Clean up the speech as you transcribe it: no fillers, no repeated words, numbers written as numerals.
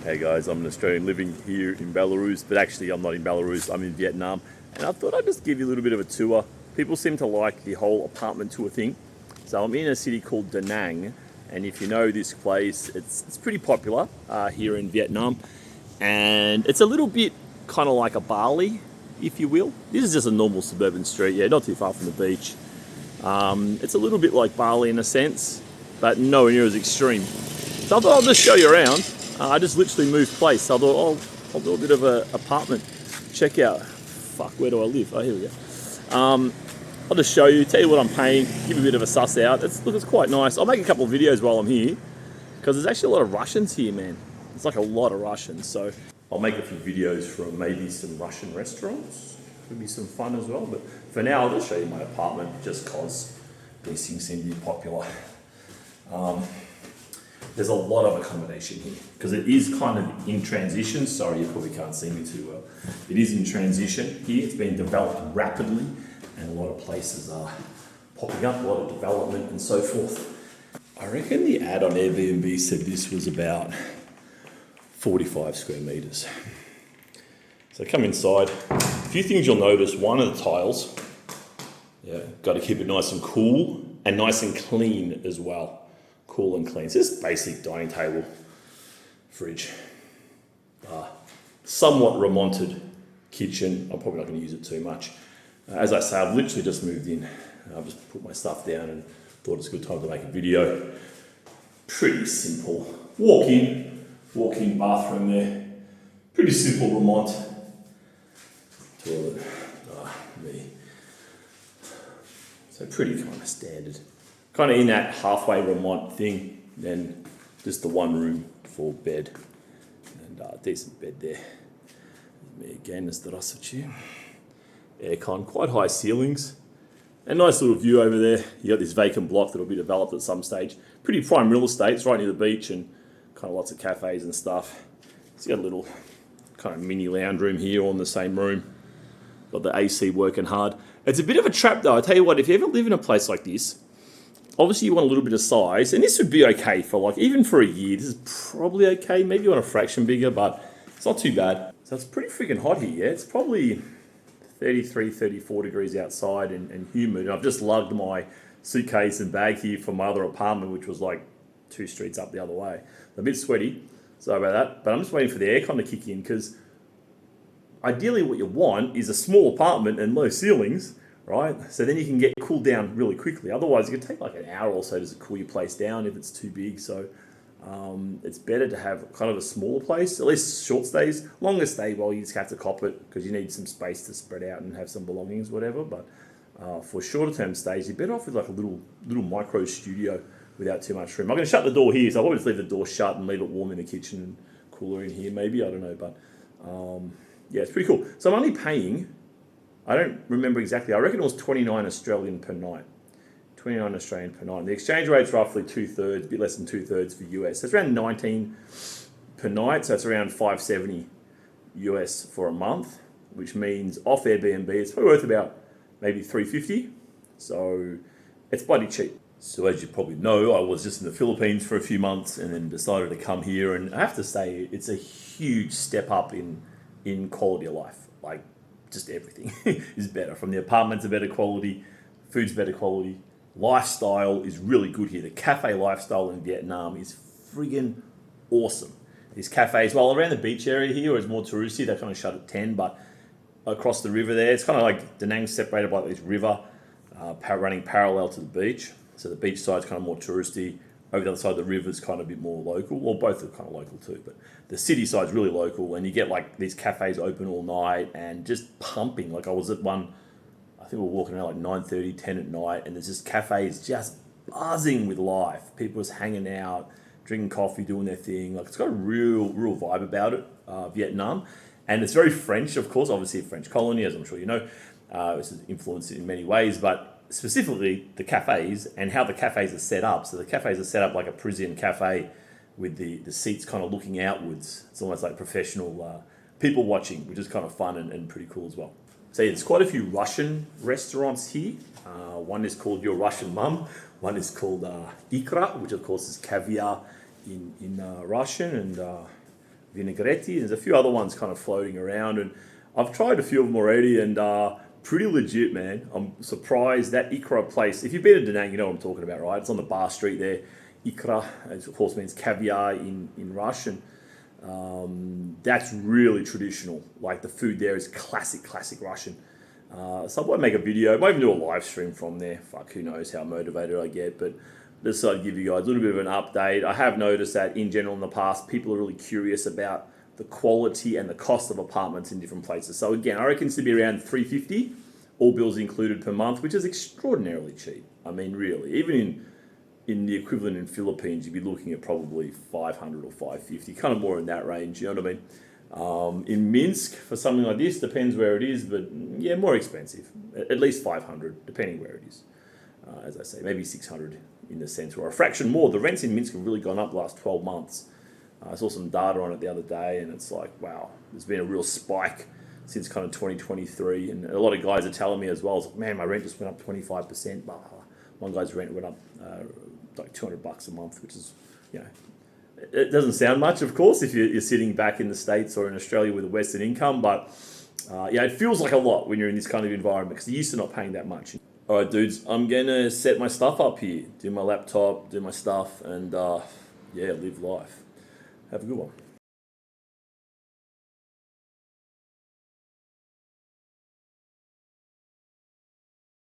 Hey guys, I'm an Australian living here in Belarus, but actually I'm not in Belarus, I'm in Vietnam. And I thought I'd just give you a little bit of a tour. People seem to like the whole apartment tour thing. So I'm in a city called Da Nang, and if you know this place, it's pretty popular here in Vietnam. And it's a little bit kind of like a Bali, if you will. This is just a normal suburban street, yeah, not too far from the beach. It's a little bit like Bali in a sense, but nowhere near as extreme. So I thought I'll just show you around. I just literally moved place. So I thought, I'll do a bit of an apartment check out. Fuck, where do I live? Oh, here we go. I'll just show you, tell you what I'm paying, give a bit of a suss out. It's quite nice. I'll make a couple of videos while I'm here, because there's actually a lot of Russians here, man. It's like a lot of Russians. So I'll make a few videos from maybe some Russian restaurants. Could be some fun as well. But for now, I'll just show you my apartment, just because these things seem to be popular. There's a lot of accommodation here because it is kind of in transition. Sorry, you probably can't see me too well. It is in transition here. It's been developed rapidly and a lot of places are popping up, a lot of development and so forth. I reckon the ad on Airbnb said this was about 45 square meters. So come inside. A few things you'll notice. One are the tiles. Yeah, got to keep it nice and cool and nice and clean as well. Cool and clean. So this is basic dining table, fridge, somewhat remonted kitchen. I'm probably not going to use it too much. As I say, I've literally just moved in. I've just put my stuff down and thought it's a good time to make a video. Pretty simple. Walk-in bathroom there. Pretty simple remont. Toilet. Me. So pretty kind of standard. Kind of in that halfway remont thing, then just the one room for bed. And decent bed there. Me again, здравствуйте. Aircon, quite high ceilings. A nice little view over there. You got this vacant block that'll be developed at some stage. Pretty prime real estate, it's right near the beach and kind of lots of cafes and stuff. So you got a little kind of mini lounge room here, all in the same room. Got the AC working hard. It's a bit of a trap though, I tell you what, if you ever live in a place like this, obviously you want a little bit of size, and this would be okay for like, even for a year, this is probably okay. Maybe you want a fraction bigger, but it's not too bad. So it's pretty freaking hot here, yeah? It's probably 33, 34 degrees outside and humid. And I've just lugged my suitcase and bag here from my other apartment, which was like 2 streets up the other way. A bit sweaty, sorry about that. But I'm just waiting for the aircon to kick in, because ideally what you want is a small apartment and low ceilings, right? So then you can get cooled down really quickly. Otherwise, it could take like an hour or so to cool your place down if it's too big. So it's better to have kind of a smaller place, at least short stays. Longer stay, well, you just have to cop it because you need some space to spread out and have some belongings, whatever. But for shorter term stays, you're better off with like a little micro studio without too much room. I'm going to shut the door here, so I'll probably just leave the door shut and leave it warm in the kitchen and cooler in here maybe, I don't know. But yeah, it's pretty cool. So I'm only paying, I don't remember exactly, I reckon it was 29 Australian per night. 29 Australian per night. And the exchange rate's roughly 2/3, a bit less than 2/3 for US. So it's around 19 per night, so it's around 570 US for a month, which means off Airbnb, it's probably worth about maybe 350. So it's bloody cheap. So as you probably know, I was just in the Philippines for a few months and then decided to come here. And I have to say, it's a huge step up in quality of life. Like, just everything is better. From the apartments are better quality, food's better quality, lifestyle is really good here. The cafe lifestyle in Vietnam is friggin' awesome. These cafes, well, around the beach area here, where it's more touristy, they kind of shut at 10, but across the river there, it's kind of like Da Nang's separated by this river running parallel to the beach. So the beach side's kind of more touristy. Over the other side of the river's kind of a bit more local. Well, both are kind of local too, but the city side's really local, and you get like these cafes open all night and just pumping. Like I was at one, I think we were walking around like 9:30, 10 at night, and there's just cafes just buzzing with life. People just hanging out, drinking coffee, doing their thing. Like it's got a real vibe about it, Vietnam. And it's very French, of course, obviously a French colony, as I'm sure you know. This is influenced in many ways, but specifically the cafes and how the cafes are set up. So the cafes are set up like a Parisian cafe with the seats kind of looking outwards. It's almost like professional people watching, which is kind of fun and pretty cool as well. So yeah, there's quite a few Russian restaurants here. One is called Your Russian Mum. One is called Ikra, which of course is caviar in Russian. And vinaigrette. There's a few other ones kind of floating around, and I've tried a few of them already, and pretty legit, man. I'm surprised that Ikra place. If you've been to Da Nang, you know what I'm talking about, right? It's on the bar street there. Ikra, of course, means caviar in Russian. That's really traditional. Like the food there is classic Russian. So I might make a video, I might even do a live stream from there. Fuck, who knows how motivated I get, but just so I'd give you guys a little bit of an update. I have noticed that in general in the past, people are really curious about the quality and the cost of apartments in different places. So again, I reckon it's to be around $350, all bills included per month, which is extraordinarily cheap. I mean, really, even in the equivalent in Philippines, you'd be looking at probably 500 or 550, kind of more in that range, you know what I mean? In Minsk, for something like this, depends where it is, but yeah, more expensive. At least 500, depending where it is. As I say, maybe 600 in the centre, or a fraction more. The rents in Minsk have really gone up the last 12 months. I saw some data on it the other day, and it's like, wow, there's been a real spike since kind of 2023. And a lot of guys are telling me as well, it's like, man, my rent just went up 25%. One guy's rent went up like $200 a month, which is, you know, it doesn't sound much, of course, if you're sitting back in the States or in Australia with a Western income, but yeah, it feels like a lot when you're in this kind of environment because you're used to not paying that much. All right, dudes, I'm going to set my stuff up here, do my laptop, do my stuff, and yeah, live life. Have a good one.